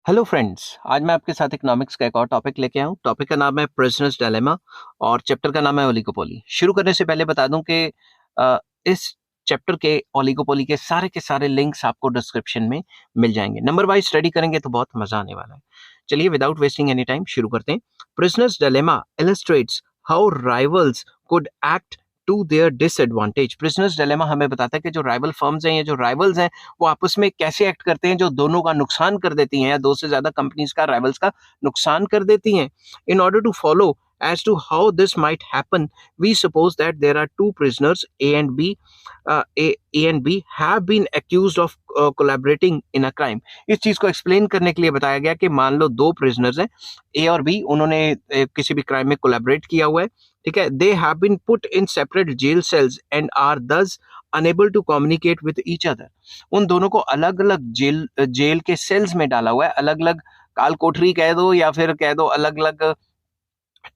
Hello friends, आज मैं आपके साथ इकोनॉमिक्स का एक और टॉपिक लेके आया हूँ। टॉपिक का नाम है प्रिजनर्स डायलेमा और चैप्टर का नाम है ओलिगोपोली। शुरू करने से पहले बता दूं कि इस चैप्टर के ओलिगोपोली के सारे लिंक्स आपको डिस्क्रिप्शन में मिल जाएंगे। नंबर वाइज स्टडी करेंगे तो बहुत मजा आने वाला है। चलिए विदाउट वेस्टिंग एनी टाइम शुरू करते हैं। Prisoners dilemma illustrates how rivals could act to their disadvantage. Prisoners dilemma हमें बताता है कि जो राइवल फर्म्स हैं या जो राइवल्स हैं वो आपस में कैसे एक्ट करते हैं, जो दोनों का नुकसान कर देती हैं या दो से ज्यादा कंपनीज का राइवल्स का नुकसान कर देती हैं। In order to follow as to how this might happen, we suppose that there are two prisoners, A and B. A and B have been accused of collaborating in a crime. इस चीज को explain करने के लिए बताया गया कि मान लो दो प्रिजनर्स हैं, ए और बी, उन्होंने किसी भी क्राइम में कोलैबोरेट किया हुआ है। ठीक है, they have been put in separate jail cells and are thus enable to communicate with each other. उन दोनों को अलग अलग जेल के सेल्स में डाला हुआ है, अलग अलग काल कोठरी कह दो या फिर कह दो अलग अलग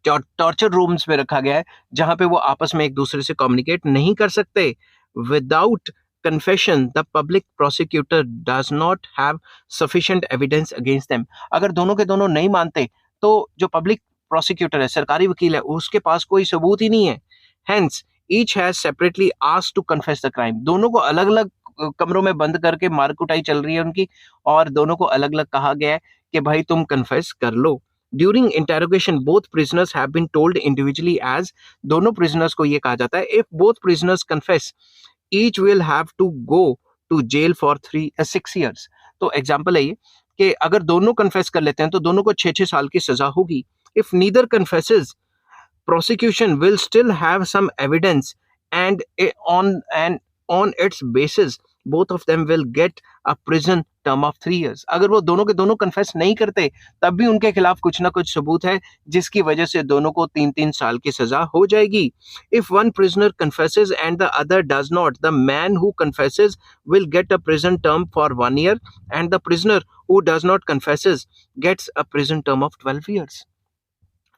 टॉर्चर रूम्स में रखा गया है, जहां पे वो आपस में एक दूसरे से कम्युनिकेट नहीं कर सकते। Without confession the public prosecutor does not have sufficient evidence against them। अगर दोनों के दोनों नहीं मानते तो जो पब्लिक प्रोसिक्यूटर है, सरकारी वकील है, उसके पास कोई सबूत ही नहीं है। Hence each has separately asked to confess the crime। दोनों को अलग अलग कमरों में बंद करके मार कुटाई चल रही है उनकी, और दोनों को अलग अलग कहा गया है कि भाई तुम कन्फेस कर लो। During interrogation both prisoners have been told individually as, दोनों प्रिजनर्स को यह कहा जाता है, if both prisoners confess each will have to go to jail for 6 years। तो एग्जाम्पल है ये कि अगर दोनों कन्फेस कर लेते हैं तो दोनों को 6 साल की सजा होगी। If neither confesses, prosecution will still have some evidence and on its basis both of them will get a prison term of 3 years। अगर वो दोनों के दोनों कन्फेस नहीं करते तब भी उनके खिलाफ कुछ ना कुछ सबूत है जिसकी वजह से दोनों को 3-3 साल की सजा हो जाएगी। If one prisoner confesses and the other does not, the man who confesses will get a prison term for 1 year and the prisoner who does not confesses gets a prison term of 12 years।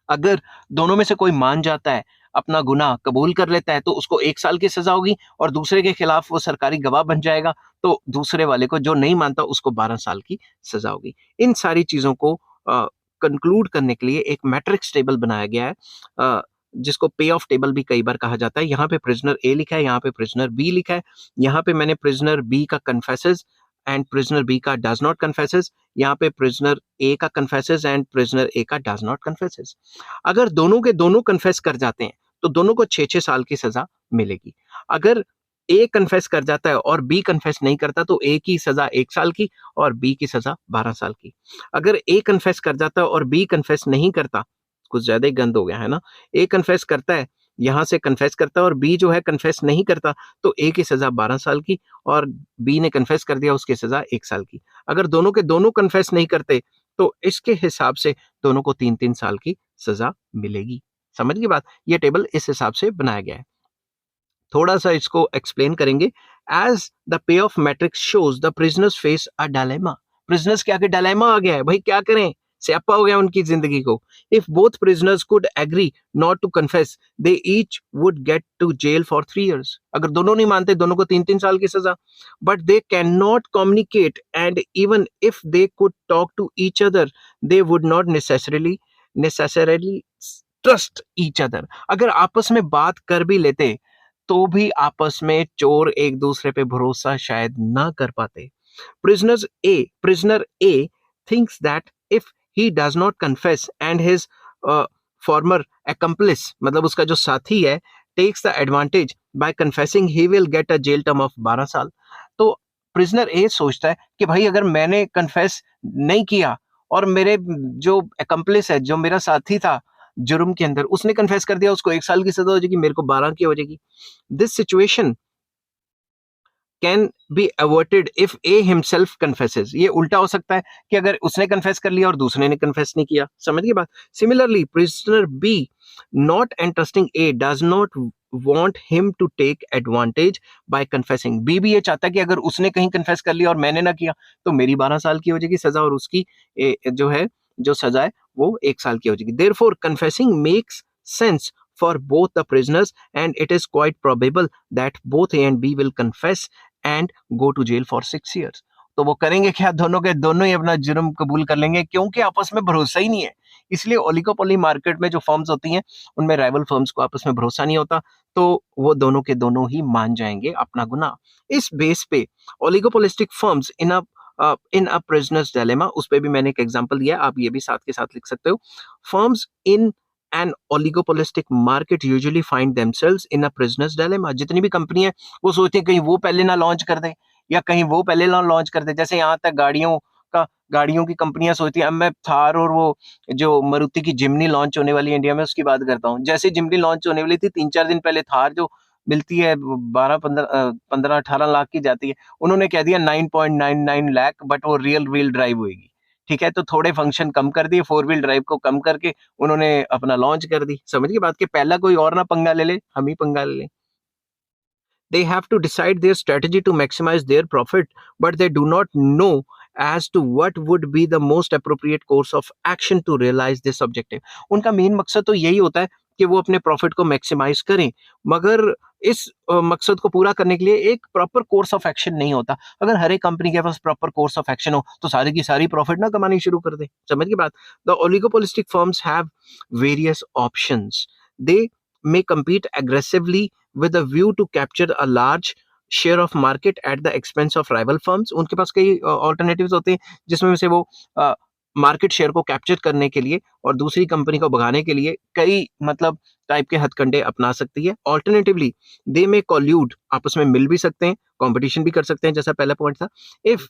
अगर दोनों में से कोई मान जाता है, अपना गुनाह कबूल कर लेता है, तो उसको 1 साल की सजा होगी, और दूसरे के खिलाफ वो सरकारी गवाह बन जाएगा तो दूसरे वाले को, जो नहीं मानता, उसको 12 साल की सजा होगी। इन सारी चीजों को कंक्लूड करने के लिए एक मैट्रिक्स टेबल बनाया गया है, जिसको पे ऑफ टेबल भी कई बार कहा जाता है। यहाँ पे प्रिजनर ए लिखा है, यहाँ पे प्रिजनर बी लिखा है, यहाँ पे मैंने प्रिजनर बी का कन्फेसेस एंड प्रिजनर बी का डज नॉट कन्फेसेस, यहाँ पे प्रिजनर ए का कन्फेसेस एंड प्रिजनर ए का डज नॉट कन्फेसेस। अगर दोनों के दोनों कन्फेस कर जाते हैं तो दोनों को 6-6 साल की सजा मिलेगी। अगर ए कन्फेस कर जाता है और बी कन्फेस नहीं करता तो ए की सजा 1 साल की और बी की सजा 12 साल की। अगर ए कन्फेस कर जाता है और बी कन्फेस नहीं करता, कुछ ज्यादा ही गंद हो गया है ना। ए कन्फेस करता है, यहां से कन्फेस करता है, और बी जो है कन्फेस नहीं करता, तो ए की सजा 12 साल की और बी ने कन्फेस कर दिया, उसकी सजा 1 साल की। अगर दोनों के दोनों कन्फेस नहीं करते तो इसके हिसाब से दोनों को 3-3 साल की सजा मिलेगी। समझ गई बात? ये टेबल इस हिसाब से बनाया गया है। थोड़ा सा इसको एक्सप्लेन करेंगे। As the payoff matrix shows the prisoners face a dilemma. Prisoners के आगे डायलेमा आ गया है, भाई क्या करें, स्यापा हो गया उनकी जिंदगी को। If both prisoners could agree not to confess they each would get to jail for 3 years। अगर दोनों नहीं मानते, दोनों को 3-3 साल की सजा। But they can not communicate and even if they could talk to each other they would not necessarily trust each other. अगर आपस में बात कर भी लेते तो भी आपस में चोर एक दूसरे पे भरोसा शायद ना कर पाते। Prisoner A thinks that if he does not confess and his former accomplice, मतलब उसका जो साथी है, takes the advantage by confessing, he will get a jail term of 12 साल। तो प्रिजनर ए सोचता है कि भाई अगर मैंने कन्फेस नहीं किया और मेरे जो accomplice है, जो मेरा साथी था जुर्म के अंदर, उसने कन्फेस कर दिया, उसको 1 साल की सजा हो जाएगी, मेरे को 12 की हो जाएगी। This situation can be averted if A himself confesses. ये उल्टा हो सकता है कि अगर उसने कन्फेस कर लिया और दूसरे ने कन्फेस नहीं किया। समझ गई बात? Similarly prisoner B not interesting A does not want him to take advantage by confessing। B भी ये चाहता है कि अगर उसने कहीं कन्फेस कर लिया और मैंने ना किया तो मेरी 12 साल की हो जाएगी सजा, और उसकी जो है जो सजा है वो 1 साल की हो जाएगी। Therefore confessing makes sense for both the prisoners and it is quite probable that both A and B will confess and go to jail for 6 years। तो वो करेंगे क्या, दोनों के दोनों ही अपना जुर्म कबूल कर लेंगे, क्योंकि आपस में भरोसा ही नहीं है। इसलिए ओलिगोपोली मार्केट में जो फर्म्स होती हैं उनमें राइवल फर्म्स को आपस में भरोसा नहीं होता, तो वो दोनों के दोनों ही मान जाएंगे अपना गुनाह। इस बेस पे oligopolistic firms in a prisoners dilemma, उस पे भी मैंने एक एग्जांपल दिया, आप ये भी साथ के साथ लिख सकते हो। Firms in an oligopolistic market usually find themselves in a prisoners dilemma. जितनी भी कंपनी है वो सोचती है कहीं वो पहले ना लॉन्च कर दे, या कहीं वो पहले ना लॉन्च कर दे। जैसे यहाँ तक गाड़ियों की कंपनियां सोचती हैं, अब मैं थार और वो जो मारुति की जिम्नी लॉन्च होने वाली है इंडिया में उसकी बात करता हूँ। जैसे जिम्नी लॉन्च होने वाली थी, 3-4 दिन पहले थार जो मिलती है 12-15-18 लाख की जाती है, उन्होंने कह दिया 9.99 लाख, बट वो रियल व्हील ड्राइव होगी। ठीक है, तो थोड़े फंक्शन कम कर दिए, 4 व्हील ड्राइव को कम करके उन्होंने अपना लॉन्च कर दी। समझ के बात कि पहला कोई और ना पंगा ले ले, हम ही पंगा ले लें। They have to decide their strategy to maximize their profit, but they do not know as to what would be the most appropriate course of action to realize this objective. उनका मेन मकसद तो यही होता है कि वो अपने profit को मैक्सिमाइज करें, मगर इस मकसद को पूरा करने के लिए एक प्रॉपर कोर्स ऑफ एक्शन नहीं होता। अगर हर एक कंपनी के पास प्रॉपर कोर्स ऑफ एक्शन हो तो सारी की सारी प्रॉफिट ना कमानी शुरू कर दे। समझ की बात। The oligopolistic firms have various options. They may compete aggressively with a view to capture a large share of market at the expense of rival firms. उनके पास कई alternatives होते हैं जिसमें से वो मार्केट शेयर को कैप्चर करने के लिए और दूसरी कंपनी को भगाने के लिए कई मतलब टाइप के हथकंडे अपना सकती है। ऑल्टरनेटिवली दे में कॉल्यूड, आपस में मिल भी सकते हैं, कंपटीशन भी कर सकते हैं, जैसा पहला पॉइंट था। If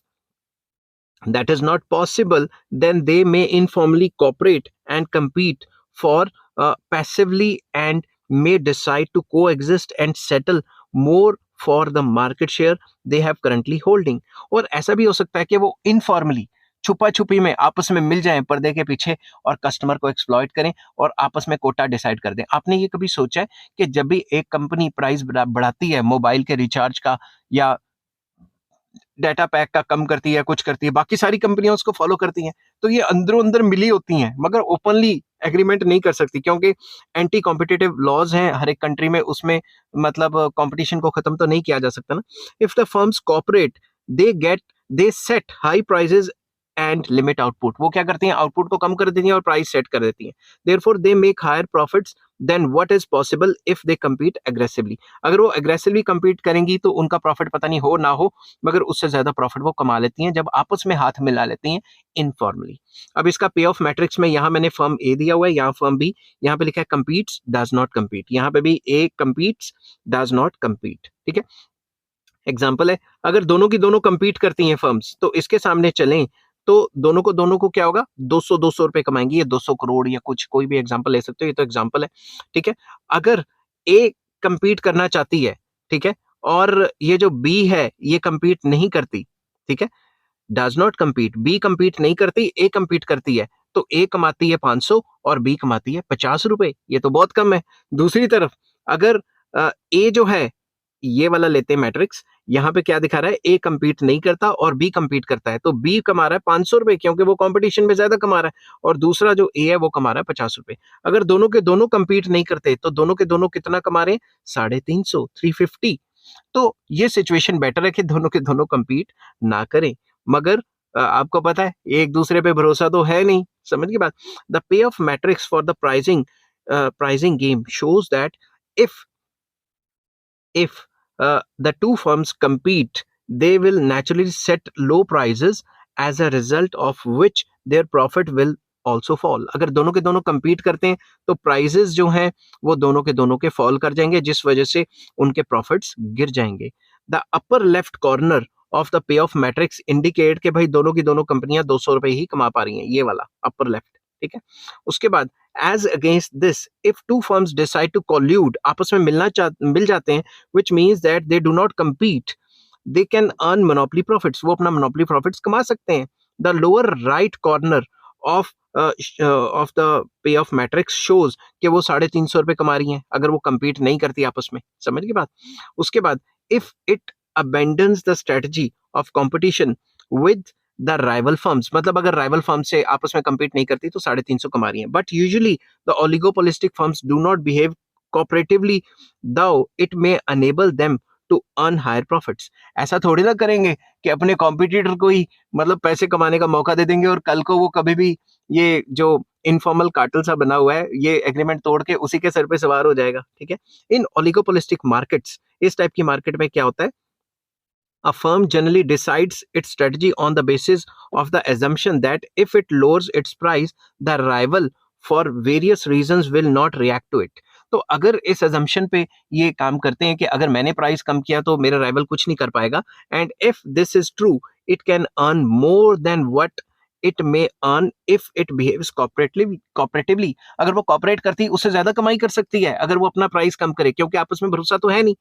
that is not possible, then they may informally cooperate and compete for passively, and may decide to coexist and settle more for the market share they have currently holding. और ऐसा भी हो सकता है कि वो informally, छुपा छुपी में आपस में मिल जाएं पर्दे के पीछे और कस्टमर को एक्सप्लॉइट करें और आपस में कोटा डिसाइड कर दें। आपने ये कभी सोचा है कि जब भी एक कंपनी प्राइस बढ़ाती है मोबाइल के रिचार्ज का या डाटा पैक का कम करती है, कुछ करती है, बाकी सारी कंपनियां उसको फॉलो करती हैं, तो ये अंदरों अंदर मिली होती हैं मगर ओपनली एग्रीमेंट नहीं कर सकती, क्योंकि एंटी कॉम्पिटिटिव लॉज हैं हर एक कंट्री में, उसमें मतलब कंपटीशन को खत्म तो नहीं किया जा सकता ना। If the firms cooperate, they set high prices and limit output. वो क्या करती हैं, आउटपुट को कम कर देती हैं और प्राइस सेट कर देती हैं। Therefore they make higher profits then what is possible if they compete aggressively। अगर वो एग्रेसिवली compete करेंगी तो उनका प्रॉफिट पता नहीं हो ना हो, मगर उससे ज्यादा प्रॉफिट वो कमा लेती हैं जब आपस में हाथ मिला लेती हैं इनफॉर्मली। अब इसका पे ऑफ मैट्रिक्स में यहाँ मैंने फर्म ए दिया हुआ है, यहाँ फर्म बी, यहाँ पे लिखा है competes does not compete, यहाँ पे भी ए competes does not compete। ठीक है, एग्जाम्पल है, अगर दोनों की दोनों कंपीट करती हैं फर्म्स तो इसके सामने चलें तो दोनों को क्या होगा, 200 रुपए कमाएंगी, ये 200 करोड़ या कुछ, कोई भी एग्जाम्पल ले सकते हो, ये तो एग्जाम्पल है। ठीक है, अगर ए कंपीट करना चाहती है, ठीक है, और ये जो बी है ये कंपीट नहीं करती, ठीक है, does not compete, B compete नहीं करती, ए कंपीट करती है, तो ए कमाती है 500 और बी कमाती है 50 रुपए, ये तो बहुत कम है। दूसरी तरफ अगर ए जो है, ये वाला लेते हैं मैट्रिक्स, यहाँ पे क्या दिखा रहा है, ए कंपीट नहीं करता और बी कंपीट करता है, तो बी कमा रहा है 500 रुपए क्योंकि वो कंपटीशन में ज्यादा कमा रहा है, और दूसरा जो ए है वो कमा रहा है 50 रुपए। अगर दोनों के दोनों कंपीट नहीं करते तो दोनों के दोनों कितना कमा रहे हैं, 350, 350। तो ये सिचुएशन बेटर है कि दोनों के दोनों कंपीट ना करें, मगर आपको पता है एक दूसरे पे भरोसा तो है नहीं। समझ की बात। The payoff matrix for the pricing game shows that if the two firms compete, they will naturally set low prices, as a result of which their profit will also fall। अगर दोनों के दोनों compete करते हैं तो prices जो हैं वो दोनों के दोनों के fall कर जाएंगे, जिस वजह से उनके profits गिर जाएंगे। The upper left corner of the payoff matrix indicate कि भाई दोनों की दोनों कंपनियां 200 रुपए ही कमा पा रही हैं, ये वाला upper left। ठीक है, उसके बाद as against this, if two firms decide to collude, आपस में मिल जाते हैं, which means that they do not compete, they can earn monopoly profits, वो अपना monopoly profits कमा सकते हैं। The lower right corner of the payoff matrix shows कि वो 350 रुपए कमा रही हैं अगर वो compete नहीं करती आपस में। समझ की बात। उसके बाद if it abandons the strategy of competition with the rival firms, मतलब अगर राइवल फर्म से आपस में compete नहीं करती तो 350 कमा रही हैं, but usually the oligopolistic firms do not behave cooperatively, though it may enable them to earn higher profits. ऐसा थोड़ी ना करेंगे कि अपने कॉम्पिटिटर को ही मतलब पैसे कमाने का मौका दे देंगे और कल को वो कभी भी ये जो इनफॉर्मल कार्टेल सा बना हुआ है ये एग्रीमेंट तोड़ के उसी के सर पे सवार हो जाएगा। ठीक है, इन ओलिगोपोलिस्टिक मार्केट्स, इस टाइप की मार्केट में क्या होता है, a firm generally decides its strategy on the basis of the assumption that if it lowers its price, the rival for various reasons will not react to it. तो अगर इस assumption पे ये काम करते हैं कि अगर मैंने प्राइस कम किया तो मेरा राइवल कुछ नहीं कर पाएगा, and if this is true, it can earn more than what it may earn if it behaves cooperatively. अगर वो कॉपरेट करती है उससे ज्यादा कमाई कर सकती है अगर वो अपना प्राइस कम करे, क्योंकि आपस में भरोसा तो है नहीं।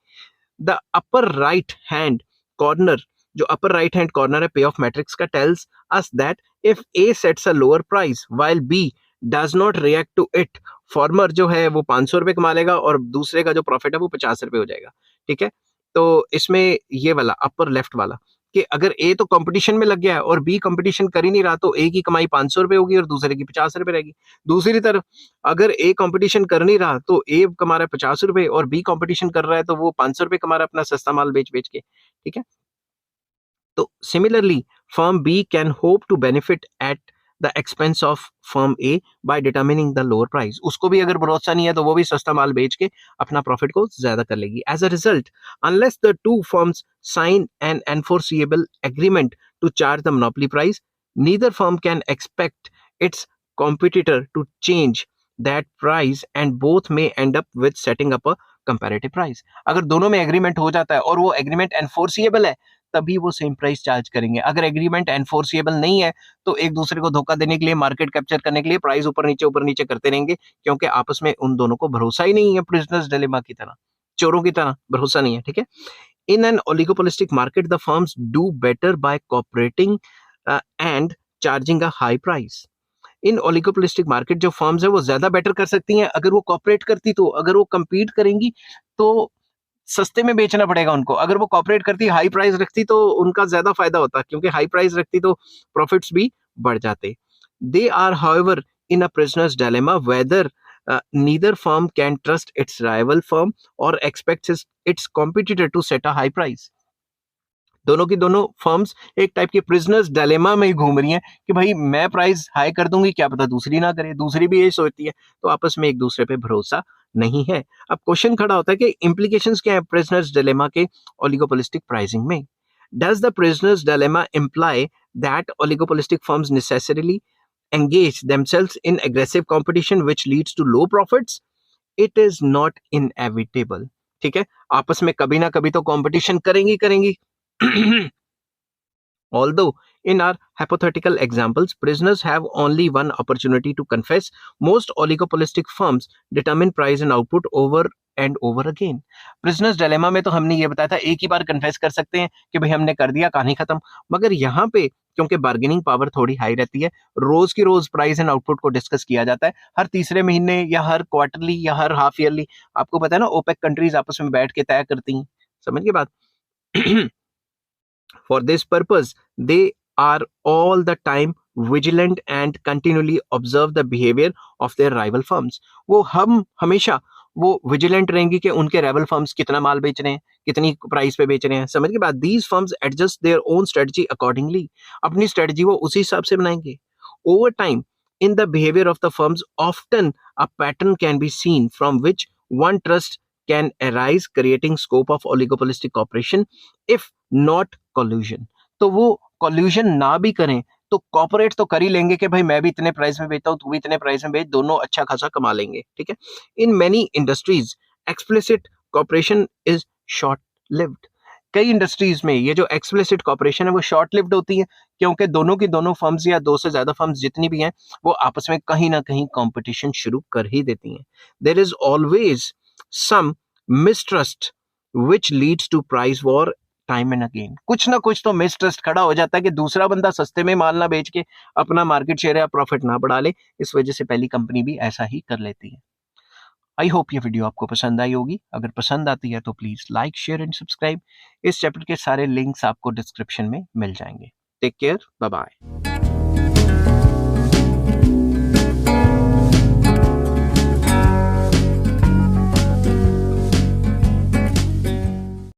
The upper right hand corner, जो अपर राइट हैंड कॉर्नर है पे ऑफ मैट्रिक्स का, tells us that if A sets a lower price while B does not react to it, former जो है वो 500 रुपए कमा लेगा और दूसरे का जो प्रॉफिट है वो 50 रुपए हो जाएगा। ठीक है, तो इसमें ये वाला अपर लेफ्ट वाला कि अगर ए तो कंपटीशन में लग गया है और बी कंपटीशन कर ही नहीं रहा तो ए की कमाई 500 रुपए होगी और दूसरे की 50 रुपए रहेगी। दूसरी तरफ अगर ए कंपटीशन कर नहीं रहा तो ए कमा रहा है 50 रुपए और बी कंपटीशन कर रहा है तो वो 500 रुपए कमा रहा है अपना सस्ता माल बेच बेच के। ठीक है, तो similarly firm B can hope to benefit at the expense of firm A by determining the lower price. उसको भी अगर भरोसा नहीं है तो वो भी सस्ता माल बेच के अपना प्रॉफिट को ज्यादा कर लेगी। As a result, unless the two firms sign an enforceable agreement to charge the monopoly price, neither firm can expect its competitor to change that price and both may end up with setting up a comparative price. अगर दोनों में agreement हो जाता है और वो agreement enforceable है तभी वो सेम प्राइस चार्ज करेंगे। अगर एग्रीमेंट एनफोर्सिएबल नहीं है तो एक दूसरे को धोखा देने के लिए, मार्केट कैप्चर करने के लिए प्राइस ऊपर नीचे करते रहेंगे, क्योंकि आपस में उन दोनों को भरोसा ही नहीं है। प्रिजनर्स डिलेमा की तरह, चोरों की तरह भरोसा नहीं है। ठीक है, in an oligopolistic market the firms do better by cooperating and charging a high price. In oligopolistic market जो फर्म्स है वो ज्यादा बेटर कर सकती हैं अगर वो कॉपरेट करती, तो अगर वो कम्पीट करेंगी तो सस्ते में बेचना पड़ेगा उनको। अगर वो कॉपरेट करती, हाई प्राइस रखती तो उनका ज्यादा फायदा होता, क्योंकि हाई प्राइस रखती तो प्रॉफिट्स भी बढ़ जाते। They are however in a prisoners dilemma whether neither firm can trust its rival firm और expects its competitor to set a high price. दोनों की दोनों फर्म्स एक टाइप के प्रिजनर्स डायलेमा में ही घूम रही हैं कि भाई मैं प्राइस हाई कर दूंगी, क्या पता दूसरी ना करे, दूसरी भी यही सोचती है, तो आपस में एक दूसरे पे भरोसा नहीं है। अब क्वेश्चन खड़ा होता है कि इम्प्लीकेशंस क्या है प्रिजनर्स डायलेमा के ओलिगोपोलिस्टिक प्राइसिंग में। Does the prisoners dilemma imply that oligopolistic firms necessarily engage themselves in aggressive competition which leads to low profits? It is not inevitable. ठीक है, आपस में कभी ना कभी तो कंपटीशन करेंगी। Although in our hypothetical examples, prisoners have only one opportunity to confess, most oligopolistic firms determine price and output over and over again. Prisoners dilemma में तो हमने ये बताया था एक ही बार कन्फेस कर सकते हैं कि भाई हमने कर दिया, कहानी खत्म। मगर यहाँ पे क्योंकि बार्गेनिंग पावर थोड़ी हाई रहती है, रोज की रोज प्राइस एंड आउटपुट को डिस्कस किया जाता है, हर तीसरे महीने या हर क्वार्टरली या हर हाफ ईयरली। आपको पता है ना, ओपेक कंट्रीज आपस में बैठ के तय करती हैं, समझ के बात। For this purpose, they are all the time vigilant and continually observe the behavior of their rival firms. वो हम हमेशा वो विजिलेंट रहेंगी कि उनके राइवल फर्म्स कितना माल बेच रहे हैं, कितनी प्राइस पे बेच रहे हैं। समझ के बाद, these firms adjust their own strategy accordingly. अपनी स्ट्रेटजी वो उसी हिसाब से बनाएंगे। Over time in the behavior of the firms, often a pattern can be seen from which one trust can arise, creating scope of oligopolistic cooperation if not collusion. तो वो collusion ना भी करें तो कॉपरेट तो कर ही लेंगे कि भाई मैं भी इतने प्राइस में बेचता हूँ, तू भी इतने प्राइस में बेच, दोनों अच्छा खासा कमा लेंगे। ठीक है, in many industries explicit cooperation is short lived. कई इंडस्ट्रीज में ये जो एक्सप्लिसिट कॉपरेशन है वो शॉर्ट लिव्ड होती है, क्योंकि दोनों की दोनों फर्म्स या दो से ज्यादा फर्म्स जितनी भी हैं वो आपस में कहीं ना कहीं कंपटीशन शुरू कर ही देती हैं। There is always some mistrust which leads to price war time and again. कुछ ना कुछ तो मिसट्रस्ट खड़ा हो जाता है कि दूसरा बंदा सस्ते में माल ना बेच के अपना मार्केट शेयर या प्रॉफिट ना बढ़ा ले, इस वजह से पहली कंपनी भी ऐसा ही कर लेती है। आई होप ये वीडियो आपको पसंद आई होगी। अगर पसंद आती है तो please like, share and subscribe. इस चैप्टर के सारे लिंक्स आपको डिस्क्रिप्शन में मिल जाएंगे। Take care, bye bye.